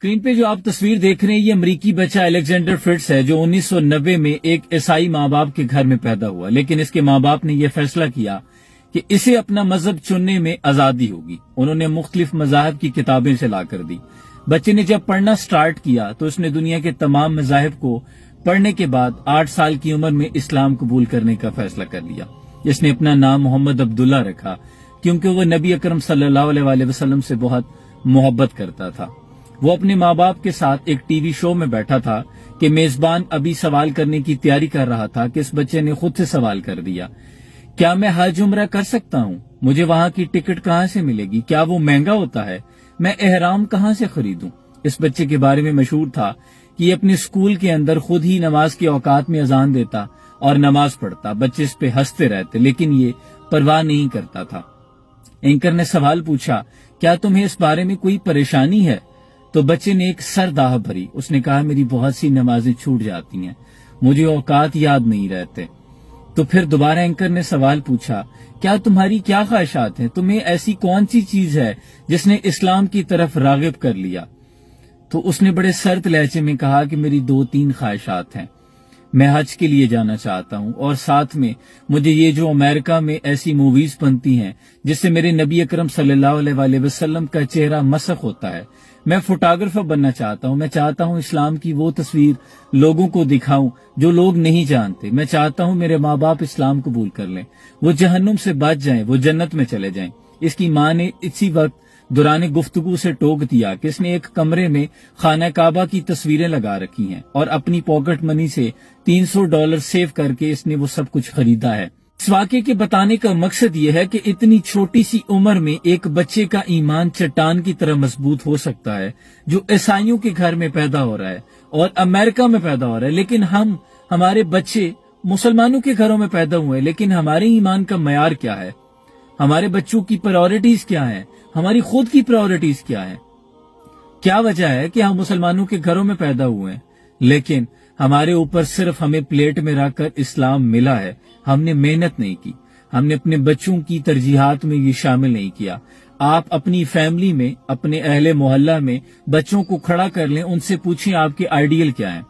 Screen پہ جو آپ تصویر دیکھ رہے ہیں یہ امریکی بچہ الیگزینڈر فٹس ہے جو 1990 میں ایک عیسائی ماں باپ کے گھر میں پیدا ہوا، لیکن اس کے ماں باپ نے یہ فیصلہ کیا کہ اسے اپنا مذہب چننے میں آزادی ہوگی۔ انہوں نے مختلف مذاہب کی کتابیں سے لا کر دی۔ بچے نے جب پڑھنا سٹارٹ کیا تو اس نے دنیا کے تمام مذاہب کو پڑھنے کے بعد 8 سال کی عمر میں اسلام قبول کرنے کا فیصلہ کر لیا۔ اس نے اپنا نام محمد عبداللہ رکھا کیونکہ وہ نبی اکرم صلی اللہ علیہ وسلم سے بہت محبت کرتا تھا۔ وہ اپنے ماں باپ کے ساتھ ایک ٹی وی شو میں بیٹھا تھا کہ میزبان ابھی سوال کرنے کی تیاری کر رہا تھا کہ اس بچے نے خود سے سوال کر دیا، کیا میں حج عمرہ کر سکتا ہوں؟ مجھے وہاں کی ٹکٹ کہاں سے ملے گی؟ کیا وہ مہنگا ہوتا ہے؟ میں احرام کہاں سے خریدوں؟ اس بچے کے بارے میں مشہور تھا کہ یہ اپنے اسکول کے اندر خود ہی نماز کے اوقات میں اذان دیتا اور نماز پڑھتا۔ بچے اس پہ ہنستے رہتے لیکن یہ پرواہ نہیں کرتا تھا۔ اینکر نے سوال پوچھا، کیا تمہیں اس بارے میں کوئی پریشانی ہے؟ تو بچے نے ایک سر داہ بھری۔ اس نے کہا، میری بہت سی نمازیں چھوٹ جاتی ہیں، مجھے اوقات یاد نہیں رہتے۔ تو پھر دوبارہ اینکر نے سوال پوچھا، کیا تمہاری کیا خواہشات ہیں؟ تمہیں ایسی کون سی چیز ہے جس نے اسلام کی طرف راغب کر لیا؟ تو اس نے بڑے سرد لہجے میں کہا کہ میری 2-3 خواہشات ہیں۔ میں حج کے لیے جانا چاہتا ہوں اور ساتھ میں مجھے یہ جو امریکہ میں ایسی موویز بنتی ہیں جس سے میرے نبی اکرم صلی اللہ علیہ وسلم کا چہرہ مسخ ہوتا ہے، میں فوٹوگرافر بننا چاہتا ہوں۔ میں چاہتا ہوں اسلام کی وہ تصویر لوگوں کو دکھاؤں جو لوگ نہیں جانتے۔ میں چاہتا ہوں میرے ماں باپ اسلام قبول کر لیں، وہ جہنم سے بچ جائیں، وہ جنت میں چلے جائیں۔ اس کی ماں نے اسی وقت دوران گفتگو سے ٹوک دیا کہ اس نے ایک کمرے میں خانہ کعبہ کی تصویریں لگا رکھی ہیں اور اپنی پاکٹ منی سے $300 سیو کر کے اس نے وہ سب کچھ خریدا ہے۔ اس واقعے کے بتانے کا مقصد یہ ہے کہ اتنی چھوٹی سی عمر میں ایک بچے کا ایمان چٹان کی طرح مضبوط ہو سکتا ہے جو عیسائیوں کے گھر میں پیدا ہو رہا ہے اور امریکہ میں پیدا ہو رہا ہے، لیکن ہمارے بچے مسلمانوں کے گھروں میں پیدا ہوئے، لیکن ہمارے ایمان کا معیار کیا ہے؟ ہمارے بچوں کی پرائورٹیز کیا ہیں؟ ہماری خود کی پرائورٹیز کیا ہیں؟ کیا وجہ ہے کہ ہم مسلمانوں کے گھروں میں پیدا ہوئے ہیں لیکن ہمارے اوپر صرف ہمیں پلیٹ میں رکھ کر اسلام ملا ہے، ہم نے محنت نہیں کی، ہم نے اپنے بچوں کی ترجیحات میں یہ شامل نہیں کیا۔ آپ اپنی فیملی میں، اپنے اہل محلہ میں بچوں کو کھڑا کر لیں، ان سے پوچھیں آپ کے آئیڈیل کیا ہیں،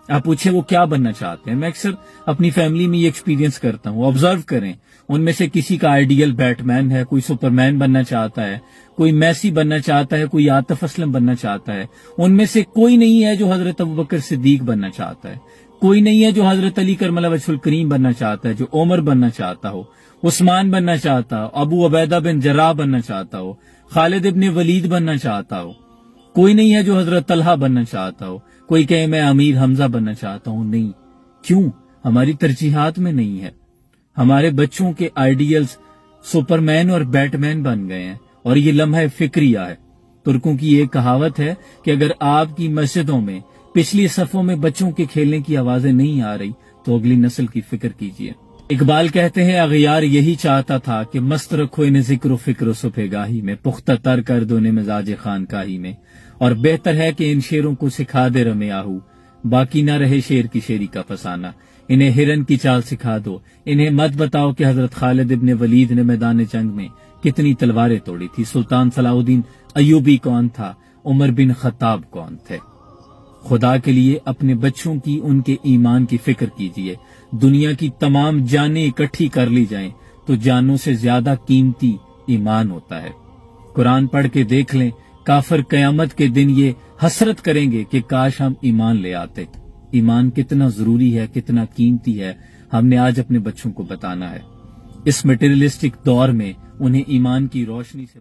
آپ پوچھیں وہ کیا بننا چاہتے ہیں۔ میں اکثر اپنی فیملی میں یہ ایکسپیرینس کرتا ہوں، آبزرو کریں، ان میں سے کسی کا آئیڈیل بیٹ مین ہے، کوئی سپر مین بننا چاہتا ہے، کوئی میسی بننا چاہتا ہے، کوئی عاطف اسلم بننا چاہتا ہے، ان میں سے کوئی نہیں ہے جو حضرت ابوبکر صدیق بننا چاہتا ہے، کوئی نہیں ہے جو حضرت علی کرم اللہ وجہ الکریم بننا چاہتا ہے، جو عمر بننا چاہتا ہو، عثمان بننا چاہتا ہو، ابو عبیدہ بن جراح بننا چاہتا ہو، خالد ابن ولید بننا چاہتا ہو، کوئی نہیں ہے جو حضرت طلحہ بننا چاہتا ہو، کوئی کہے میں امیر حمزہ بننا چاہتا ہوں۔ نہیں، کیوں؟ ہماری ترجیحات میں نہیں ہے۔ ہمارے بچوں کے آئیڈیلز سپر مین اور بیٹ مین بن گئے ہیں اور یہ لمحہ فکریہ ہے۔ ترکوں کی ایک کہاوت ہے کہ اگر آپ کی مسجدوں میں پچھلی صفوں میں بچوں کے کھیلنے کی آوازیں نہیں آ رہی تو اگلی نسل کی فکر کیجیے۔ اقبال کہتے ہیں، اغیار یہی چاہتا تھا کہ مست رکھو انہیں ذکر و فکر و صبح گاہی میں، پختہ تر کر دو انہیں مزاج خانقاہی میں، اور بہتر ہے کہ ان شیروں کو سکھا دے رمے آہو، باقی نہ رہے شیر کی شیری کا فسانہ۔ انہیں ہرن کی چال سکھا دو، انہیں مت بتاؤ کہ حضرت خالد ابن ولید نے میدان جنگ میں کتنی تلواریں توڑی تھی، سلطان صلاح الدین ایوبی کون تھا، عمر بن خطاب کون تھے۔ خدا کے لیے اپنے بچوں کی، ان کے ایمان کی فکر کیجیے۔ دنیا کی تمام جانیں اکٹھی کر لی جائیں تو جانوں سے زیادہ قیمتی ایمان ہوتا ہے۔ قرآن پڑھ کے دیکھ لیں، کافر قیامت کے دن یہ حسرت کریں گے کہ کاش ہم ایمان لے آتے۔ ایمان کتنا ضروری ہے، کتنا قیمتی ہے، ہم نے آج اپنے بچوں کو بتانا ہے۔ اس میٹیریلسٹک دور میں انہیں ایمان کی روشنی سے